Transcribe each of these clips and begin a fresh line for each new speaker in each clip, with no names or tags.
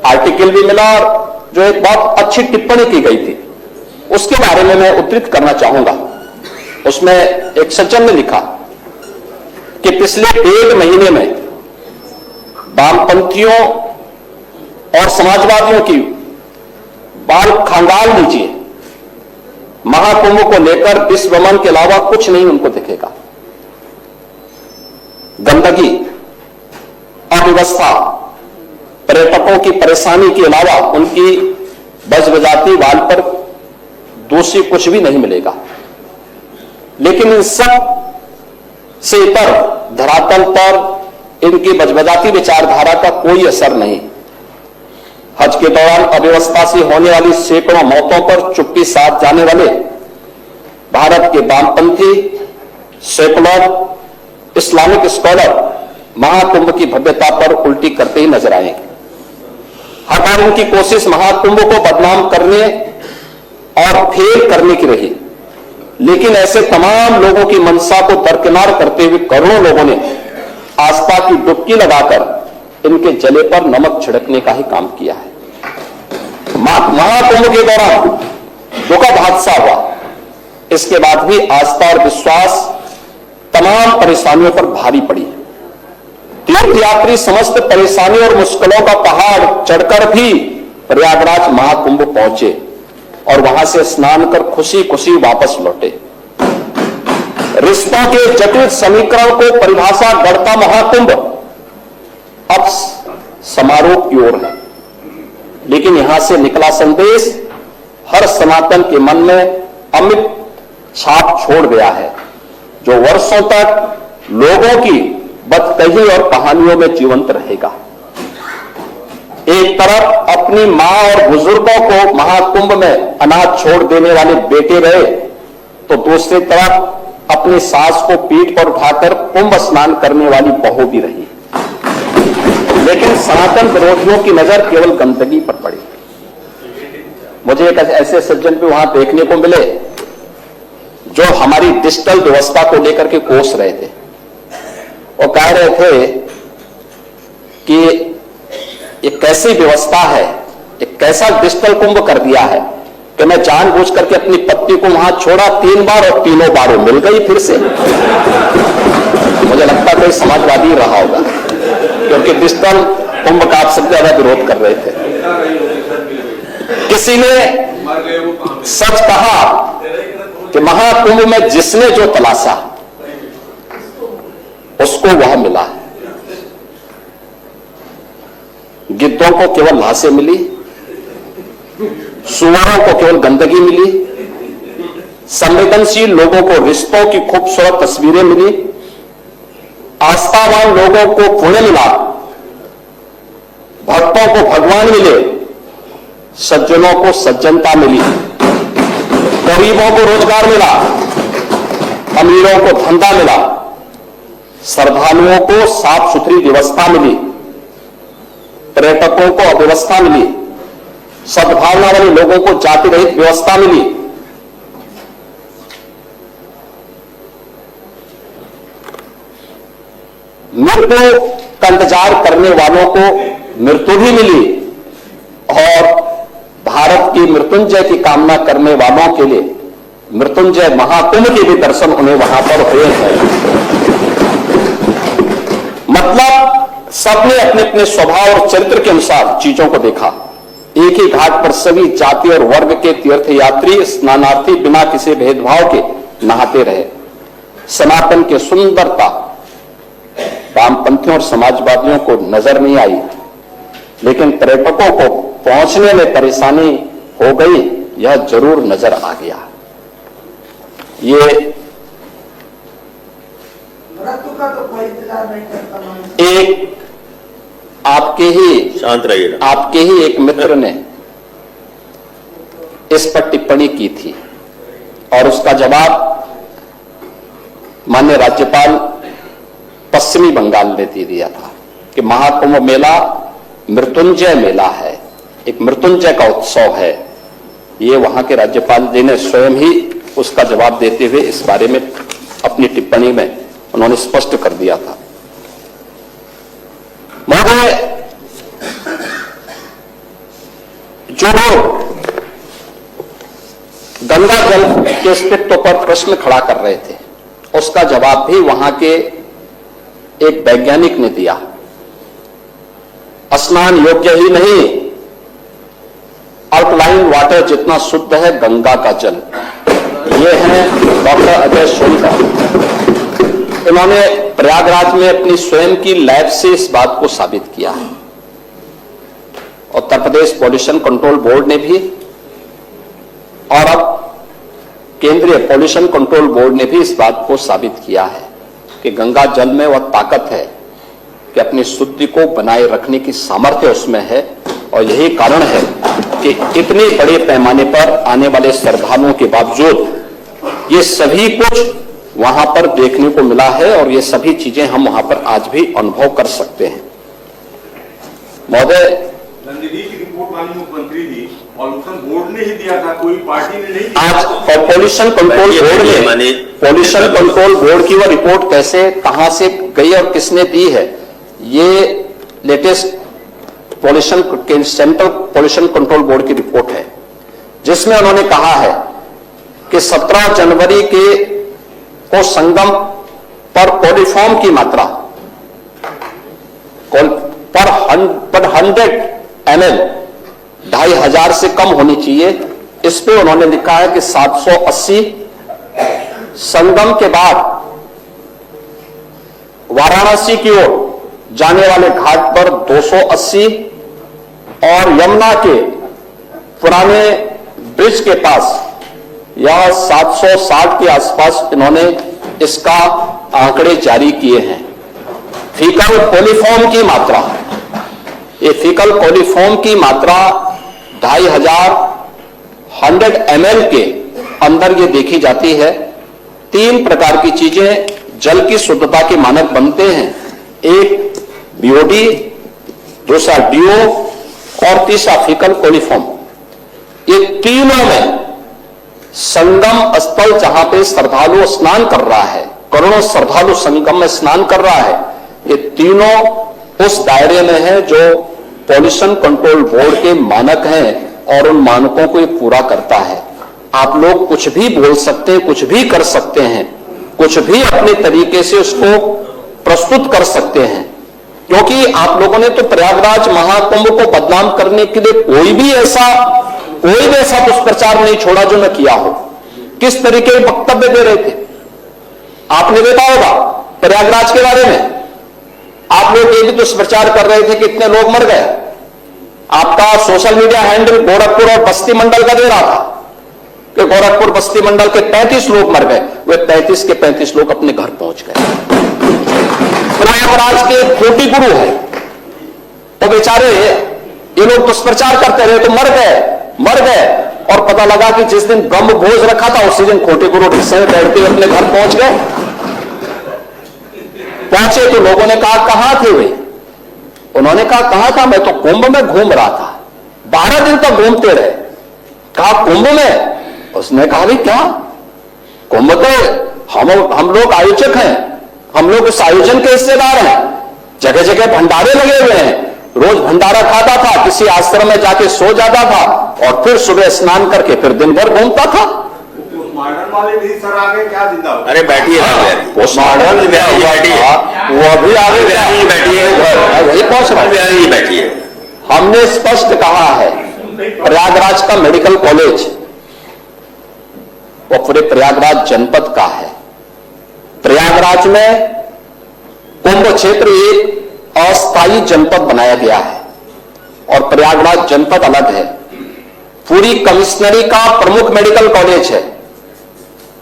Article भी मिला और जो एक बहुत अच्छी टिप्पणी की गई थी उसके बारे में मैं उद्धृत करना चाहूंगा। उसमें एक सज्जन ने लिखा कि पिछले 1 महीने में वामपंथियों और समाजवादियों की बाल खंगाल लीजिए, महाकुंभ को लेकर विश्व भ्रमण के अलावा कुछ नहीं उनको दिखेगा। गंदगी, अव्यवस्था, पर्यटकों की परेशानी के अलावा उनकी बजबजाती वाल पर दोषी कुछ भी नहीं मिलेगा। लेकिन इन सब से पर धरातल पर इनकी बजबजाती विचारधारा का कोई असर नहीं। हज के दौरान अव्यवस्था से होने वाली सैकड़ों मौतों पर चुप्पी साध जाने वाले भारत के वामपंथी, सेकुलर, इस्लामिक स्कॉलर महाकुंभ की भव्यता पर उल्टी करते ही नजर आएंगे। हर बार उनकी कोशिश महाकुंभ को बदनाम करने और फेल करने की रही, लेकिन ऐसे तमाम लोगों की मंशा को दरकिनार करते हुए करोड़ों लोगों ने आस्था की डुबकी लगाकर इनके जले पर नमक छिड़कने का ही काम किया है। महाकुंभ के दौरान दुखद हादसा हुआ, इसके बाद भी आस्था और विश्वास तमाम परेशानियों पर भारी पड़ी। तीर्थयात्री समस्त परेशानियों और मुश्किलों का पहाड़ चढ़कर भी प्रयागराज महाकुंभ पहुंचे और वहां से स्नान कर खुशी खुशी वापस लौटे। रिश्तों के जटिल समीकरण को परिभाषा गढ़ता महाकुंभ अब समारोह की ओर है, लेकिन यहां से निकला संदेश हर सनातन के मन में अमिट छाप छोड़ गया है, जो वर्षों तक लोगों की बदकही और कहानियों में जीवंत रहेगा। एक तरफ अपनी मां और बुजुर्गों को महाकुंभ में अनाथ छोड़ देने वाले बेटे रहे, तो दूसरी तरफ अपनी सास को पीठ पर उठाकर कुंभ स्नान करने वाली बहू भी रही। लेकिन सनातन विरोधियों की नजर केवल गंदगी पर पड़ी। मुझे एक ऐसे सज्जन भी वहां देखने को मिले जो हमारी डिजिटल व्यवस्था को लेकर के कोस रहे थे। वो कह रहे थे कि ये कैसी व्यवस्था है, ये कैसा डिजिटल कुंभ कर दिया है कि मैं जानबूझ करके अपनी पत्नी को वहां छोड़ा 3 बार और तीनों बार मिल गई फिर से। मुझे लगता कोई समाजवादी रहा होगा, क्योंकि डिजिटल कुंभ का आप सबसे ज्यादा विरोध कर रहे थे। किसी ने सच कहा कि महाकुंभ में जिसने जो तलाशा उसको वह मिला। गिद्धों को केवल लाशें मिली, सुअरों को केवल गंदगी मिली, संवेदनशील लोगों को रिश्तों की खूबसूरत तस्वीरें मिली, आस्थावान लोगों को पुण्य मिला, भक्तों को भगवान मिले, सज्जनों को सज्जनता मिली, गरीबों को रोजगार मिला, अमीरों को धंधा मिला, श्रद्धालुओं को साफ सुथरी व्यवस्था मिली, पर्यटकों को अव्यवस्था मिली, सद्भावना वाले लोगों को जाति रहित व्यवस्था मिली। मृत्यु का इंतजार करने वालों को मृत्यु भी मिली और भारत की मृत्युंजय की कामना करने वालों के लिए मृत्युंजय महाकुंभ के भी दर्शन उन्हें वहां पर हुए हैं। मतलब सबने अपने अपने स्वभाव और चरित्र के अनुसार चीजों को देखा। एक ही घाट पर सभी जाति और वर्ग के तीर्थयात्री स्नानार्थी बिना किसी भेदभाव के नहाते रहे। सनातन की सुंदरता वामपंथियों और समाजवादियों को नजर नहीं आई, लेकिन पर्यटकों को पहुंचने में परेशानी हो गई, यह जरूर नजर आ गया। ये
का तो कोई इंतजार नहीं करता।
एक आपके ही
शांत रहिए,
आपके ही एक मित्र ने इस पर टिप्पणी की थी और उसका जवाब माननीय राज्यपाल पश्चिमी बंगाल ने दे दिया था कि महाकुंभ मेला मृत्युंजय मेला है, एक मृत्युंजय का उत्सव है। ये वहां के राज्यपाल जी ने स्वयं ही उसका जवाब देते हुए इस बारे में अपनी टिप्पणी में उन्होंने स्पष्ट कर दिया था। महोदय, जो लोग गंगा जल के अस्तित्व पर प्रश्न खड़ा कर रहे थे, उसका जवाब भी वहां के एक वैज्ञानिक ने दिया। स्नान योग्य ही नहीं, अल्कलाइन वाटर जितना शुद्ध है गंगा का जल। ये है डॉक्टर अजय सोनकर। इन्होंने प्रयागराज में अपनी स्वयं की लैब से इस बात को साबित किया है। Uttar Pradesh pollution control board ने भी और अब केंद्रीय पॉल्यूशन कंट्रोल बोर्ड ने भी इस बात को साबित किया है कि गंगा जल में वह ताकत है कि अपनी शुद्धि को बनाए रखने की सामर्थ्य उसमें है। और यही कारण है कि इतने बड़े पैमाने पर आने वाले श्रद्धालुओं के बावजूद ये सभी कुछ वहां पर देखने को मिला है और ये सभी चीजें हम वहां पर आज भी अनुभव कर सकते हैं। महोदय,
नंदिनी की रिपोर्ट माननीय मुख्यमंत्री जी पॉल्यूशन बोर्ड ने ही दिया था, कोई पार्टी ने नहीं दिया।
आज पॉल्यूशन कंट्रोल बोर्ड ने, पॉल्यूशन कंट्रोल बोर्ड की वह रिपोर्ट कैसे, कहां से गई और किसने दी है, ये latest central pollution control board की रिपोर्ट है, जिसमें उन्होंने कहा है कि 17 जनवरी को संगम पर कोलिफॉर्म की मात्रा पर 100 ml 2500 से कम होनी चाहिए। इस पे उन्होंने लिखा है कि 780, संगम के बाद वाराणसी की ओर जाने वाले घाट पर 280 और यमुना के पुराने ब्रिज के पास यह 760 के आसपास इन्होंने इसका आंकड़े जारी किए हैं। फीकल कोलिफॉर्म की मात्रा, ये फीकल कोलिफॉर्म की मात्रा 2500 100 ml के अंदर ये देखी जाती है। 3 प्रकार की चीजें जल की शुद्धता के मानक बनते हैं, एक बीओडी, दूसरा डीओ और तीसरा फीकल कोलिफॉर्म। ये तीनों में संगम स्थल जहां पे श्रद्धालु स्नान कर रहा है, करोड़ों श्रद्धालु संगम में स्नान कर रहा है, ये तीनों उस दायरे में है जो पॉल्यूशन कंट्रोल बोर्ड के मानक हैं और उन मानकों को ये पूरा करता है। आप लोग कुछ भी बोल सकते हैं, कुछ भी कर सकते हैं, कुछ भी अपने तरीके से उसको प्रस्तुत कर सकते हैं, क्योंकि आप लोगों ने तो प्रयागराज महाकुंभ को बदनाम करने के लिए कोई भी ऐसा दुष्प्रचार नहीं छोड़ा जो न किया हो। किस तरीके के वक्तव्य दे रहे थे आपने देखा होगा प्रयागराज के बारे में। आप लोग ये भी दुष्प्रचार कर रहे थे कि इतने लोग मर गए। आपका सोशल मीडिया हैंडल गोरखपुर और बस्ती मंडल का दे रहा था कि गोरखपुर बस्ती मंडल के 35 लोग मर गए। वे 35 के 35 लोग अपने घर पहुंच गए। प्रयागराज के कोटि गुरु है, तो बेचारे ये लोग दुष्प्रचार करते रहे तो मर गए और पता लगा कि जिस दिन ब्रह्म भोज रखा था उसी दिन कोटि गुरु रिक्शे में बैठते हुए अपने घर पहुंच गए। पहुंचे तो लोगों ने कहा कहां थे वे? उन्होंने कहा कहां था, मैं तो कुंभ में घूम रहा था। 12 दिन तक घूमते रहे। कहा कुंभ में? उसने कहा भी क्या कुंभ, तो हम लोग आयोजक हैं, हम लोग उस आयोजन के हिस्सेदार हैं। जगह जगह भंडारे लगे हुए हैं, रोज भंडारा खाता था, किसी आश्रम में जाके सो जाता था और फिर सुबह स्नान करके फिर दिन भर घूमता था।
मॉडर्न वाले भी सर आगे क्या जिंदा हो?
अरे बैठिए
मॉडर्न वो अभी आगे
बैठिए
वही पहुंच रहा है।
बैठिए।
हमने स्पष्ट कहा है प्रयागराज का मेडिकल कॉलेज वो पूरे प्रयागराज जनपद का है। प्रयागराज में कुंभ क्षेत्र एक अस्थायी जनपद बनाया गया है और प्रयागराज जनपद अलग है। पूरी कमिश्नरी का प्रमुख मेडिकल कॉलेज है।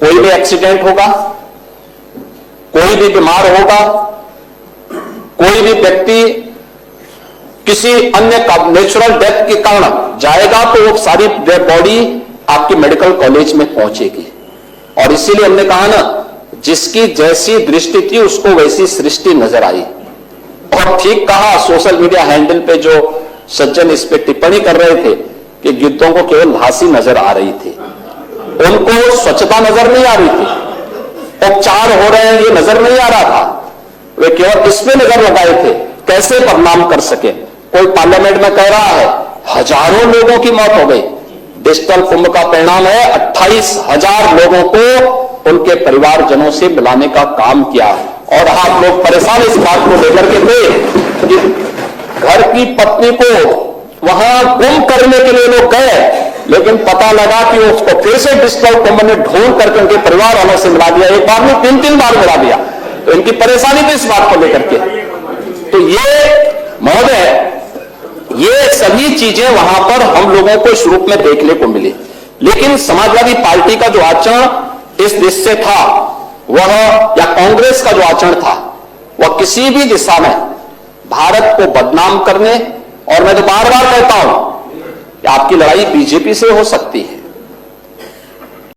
कोई भी एक्सीडेंट होगा, कोई भी बीमार होगा, कोई भी व्यक्ति किसी अन्य नेचुरल डेथ के कारण जाएगा तो वो सारी डेड बॉडी आपके मेडिकल कॉलेज में पहुंचेगी। और इसीलिए हमने कहा ना, जिसकी जैसी दृष्टि थी उसको वैसी सृष्टि नजर आई। और ठीक कहा, सोशल मीडिया हैंडल पे जो सज्जन इस पे टिप्पणी कर रहे थे कि गिद्धों को केवल लाशी नजर आ रही थी, उनको स्वच्छता नजर नहीं आ रही थी, उपचार हो रहे हैं ये नजर नहीं आ रहा था। वे केवल इसमें नजर लगाए थे कैसे बदनाम कर सके। कोई पार्लियामेंट में कह रहा है हजारों लोगों की मौत हो गई। डिजिटल कुंभ का परिणाम है 28,000 लोगों को उनके परिवारजनों से मिलाने का काम किया। और आप लोग परेशान इस बात को लेकर के थे कि घर की पत्नी को वहां गुम करने के लिए लोग गए, लेकिन पता लगा कि उसको फिर से डिजिटल कुंभ ने ढूंढ करके उनके परिवार वालों से मिला दिया। एक बार में 3-3 बार मिला दिया। तो इनकी परेशानी थी इस बात को लेकर के। तो ये महोदय, ये सभी चीजें वहां पर हम लोगों को इस रूप में देखने को मिली। लेकिन समाजवादी पार्टी का जो आचरण इस देश से था वह, या कांग्रेस का जो आचरण था, वह किसी भी दिशा में भारत को बदनाम करने, और मैं तो बार बार कहता हूं कि आपकी लड़ाई बीजेपी से हो सकती है,